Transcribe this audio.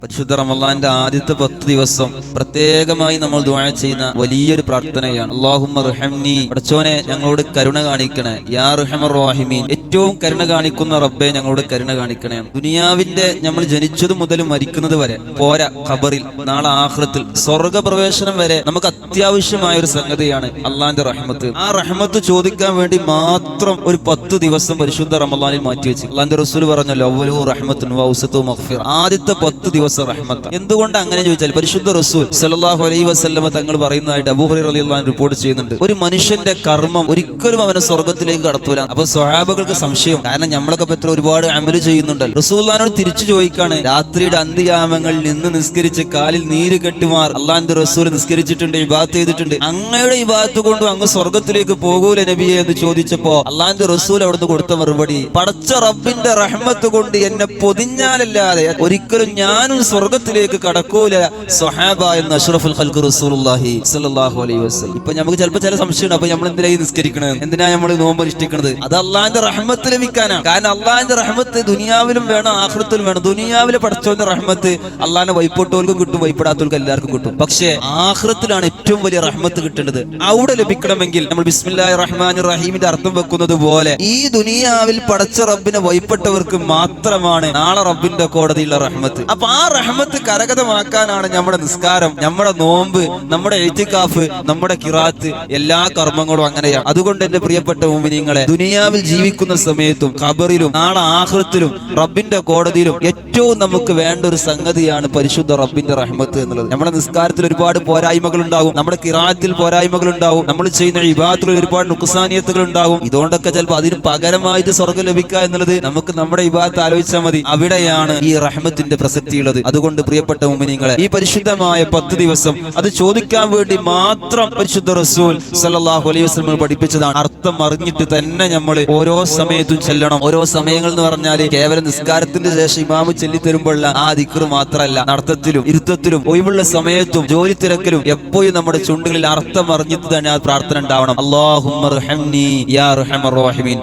പരിശുദ്ധ റമളാന്റെ ആദ്യത്തെ 10 ദിവസം പ്രത്യേകമായി നമ്മൾ ദുആ ചെയ്യുന്ന വലിയൊരു പ്രാർത്ഥനയാണ്. അല്ലാഹുമ്മ റഹംനി, പടച്ചോനെ ഞങ്ങളോട് കരുണ കാണിക്കണേ. യാ റഹമർ റഹീമീൻ, ഏറ്റവും കരുണ കാണിക്കുന്ന റബ്ബേ ഞങ്ങളോട് കരുണ കാണിക്കണേ. ദുനിയാവിന്റെ നമ്മൾ ജനിച്ചത് മുതൽ മരിക്കുന്നത് വരെ പോരാ, ഖബറിൽ നാളെ ആഖിറത്തിൽ സ്വർഗ്ഗപ്രവേശനം വരെ നമുക്ക് അത്യാവശ്യമായ ഒരു സംഗതിയാണ് അള്ളാന്റെ റഹ്മത്ത്. ആ റഹ്മത്ത് ചോദിക്കാൻ വേണ്ടി മാത്രം ഒരു 10 ദിവസം പരിശുദ്ധ റമളാനിൽ മാറ്റിവെച്ചു. അള്ളാന്റെ റസൂൽ പറഞ്ഞല്ലോ, അവ്വലു റഹ്മത്തുൻ വൗസതു മഗ്ഫിറ, ആദ്യത്തെ 10 ദിവസം റഹ്മത്ത്. എന്തുകൊണ്ട് അങ്ങനെ ചോദിച്ചാൽ പരിശുദ്ധ റസൂൽ സല്ലല്ലാഹു അലൈഹി വസല്ലമ തങ്ങൾ പറയുന്നതായിട്ട് അബൂ ഹുറൈറ റളിയല്ലാഹു അൻഹു റിപ്പോർട്ട് ചെയ്യുന്നുണ്ട്, ഒരു മനുഷ്യന്റെ കർമ്മം ഒരിക്കലും അവനെ സ്വർഗ്ഗത്തിലേക്ക് കടത്തൂല. അപ്പൊ സ്വഹാബകൾക്ക് സംശയം, കാരണം നമ്മളൊക്കെ പത്ര ഒരുപാട് അമല് ചെയ്യുന്നുണ്ടല്ലോ. റസൂലുള്ളാഹിനോട് തിരിച്ചു ചോദിക്കാണ്, രാത്രിയുടെ അന്ത്യയാമങ്ങളിൽ നിന്ന് നിസ്കരിച്ച് കാലിൽ നീര് കെട്ടുമാർ അള്ളാന്റെ റസൂൽ നിസ്കരിച്ചിട്ടുണ്ട്, ഇബാദത്ത് ചെയ്തിട്ടുണ്ട്, അങ്ങയുടെ ഇബാദത്ത് കൊണ്ട് അങ്ങ് സ്വർഗ്ഗത്തിലേക്ക് പോകൂല നബിയെ എന്ന് ചോദിച്ചപ്പോ അള്ളാന്റെ റസൂൽ അവിടുന്ന് കൊടുത്ത മറുപടി, പടച്ച റബ്ബിന്റെ റഹ്മത്ത് കൊണ്ട് എന്നെ പൊതിഞ്ഞാലല്ലാതെ ഒരിക്കലും ഞാനും സ്വർഗ്ഗത്തിലേക്ക് കടക്കൂല സ്വഹാബ എന്ന് അഷ്റഫുൽ ഖൽഖ് റസൂലുള്ളാഹി സ്വല്ലല്ലാഹു അലൈഹി വസല്ലം. ഇപ്പൊ നമുക്ക് ചിലപ്പോൾ ചില സംശയമാണ്, അപ്പൊ നമ്മൾ എന്തിനായി നിസ്കരിക്കണത്, എന്തിനാ നമ്മൾ നോമ്പ് അനുഷ്ഠിക്കണത്? അത് അള്ളാന്റെ റഹ്മത്ത് ലഭിക്കാനാണ്. കാരണം അള്ളാന്റെ റഹ്മത്ത് ദുനിയാവിലും വേണം ആഖിറത്തിലും വേണം. ദുനിയാവിലെ പടച്ചവന്റെ റഹ്മത്ത് അള്ളാന്റെ വൈപ്പെട്ടോൽക്കും കിട്ടും, വൈപ്പെടാത്തവർക്ക് എല്ലാവർക്കും കിട്ടും. പക്ഷേ ആഖിറത്തിലാണ് ഏറ്റവും വലിയ റഹ്മത്ത് കിട്ടേണ്ടത്. അവിടെ ലഭിക്കണമെങ്കിൽ നമ്മൾ ബിസ്മില്ലാഹിർ റഹ്മാനിർ റഹീമിന്റെ അർത്ഥം വെക്കുന്നത് പോലെ ഈ ദുനിയാവിൽ പടച്ച റബ്ബിനെ വൈപ്പെട്ടവർക്ക് മാത്രമാണ് നാളെ റബ്ബിന്റെ കോടതിയിലുള്ള റഹ്മത്ത്. അപ്പൊ ആ റഹ്മത്ത് കരഗതമാക്കാനാണ് നമ്മുടെ നിസ്കാരം, നമ്മുടെ നോമ്പ്, നമ്മുടെ ഇഅ്തികാഫ്, നമ്മുടെ ഖിറാഅത്ത്, എല്ലാ കർമ്മങ്ങളും അങ്ങനെയാണ്. അതുകൊണ്ട് എന്റെ പ്രിയപ്പെട്ട മുഅ്മിനീങ്ങളെ, ദുനിയാവിൽ ജീവിക്കുന്ന സമയത്തും ഖബറിലും നാളെ ആഖിറത്തിലും റബ്ബിന്റെ കോടതിയിലും ഏറ്റവും നമുക്ക് വേണ്ട ഒരു സംഗതിയാണ് പരിശുദ്ധ റബ്ബിന്റെ റഹ്മത്ത് എന്നുള്ളത്. നമ്മുടെ നിസ്കാരത്തിൽ ഒരുപാട് പോരായ്മകൾ ഉണ്ടാകും, നമ്മുടെ ഖിറാഅത്തിൽ പോരായ്മകൾ ഉണ്ടാകും, നമ്മൾ ചെയ്യുന്ന ഇബാദത്തിൽ ഒരുപാട് നുക്സാനിയത്തുകൾ ഉണ്ടാകും. ഇതുകൊണ്ടൊക്കെ ചിലപ്പോൾ അതിന് പകരമായിട്ട് സ്വർഗ്ഗം ലഭിക്കുക എന്നുള്ളത് നമുക്ക് നമ്മുടെ ഇബാദത്ത് ആലോചിച്ചാൽ മതി. അവിടെയാണ് ഈ റഹ്മത്തിന്റെ പ്രസക്തി ഉള്ളത്. അതുകൊണ്ട് പ്രിയപ്പെട്ട മുഅ്മിനീങ്ങളെ, ഈ പരിശുദ്ധമായ 10 ദിവസം അത് ചോദിക്കാൻ വേണ്ടി മാത്രം പരിശുദ്ധ റസൂൽ സല്ലല്ലാഹു അലൈഹി വസല്ലം പഠിപ്പിച്ചതാണ്. അർത്ഥം അറിഞ്ഞിട്ട് തന്നെ നമ്മൾ ഓരോ സമയത്തും ചെല്ലണം. ഓരോ സമയങ്ങൾ എന്ന് പറഞ്ഞാൽ കേവലം നിസ്കാരത്തിന്റെ ശേഷം ഇമാമ് ചൊല്ലിത്തരുമ്പോഴുള്ള ആ ദിക്ർ മാത്രമല്ല, നടത്തത്തിലും ഇരുത്തത്തിലും ഒഴിവുള്ള സമയത്തും ജോലി തിരക്കിലും എപ്പോഴും നമ്മുടെ ചുണ്ടുകളിൽ അർത്ഥം അറിഞ്ഞിട്ട് തന്നെ ആ പ്രാർത്ഥന ഉണ്ടാവണം. അല്ലാഹുമ്മ റഹംനി യാ റഹമർ റഹീമീൻ.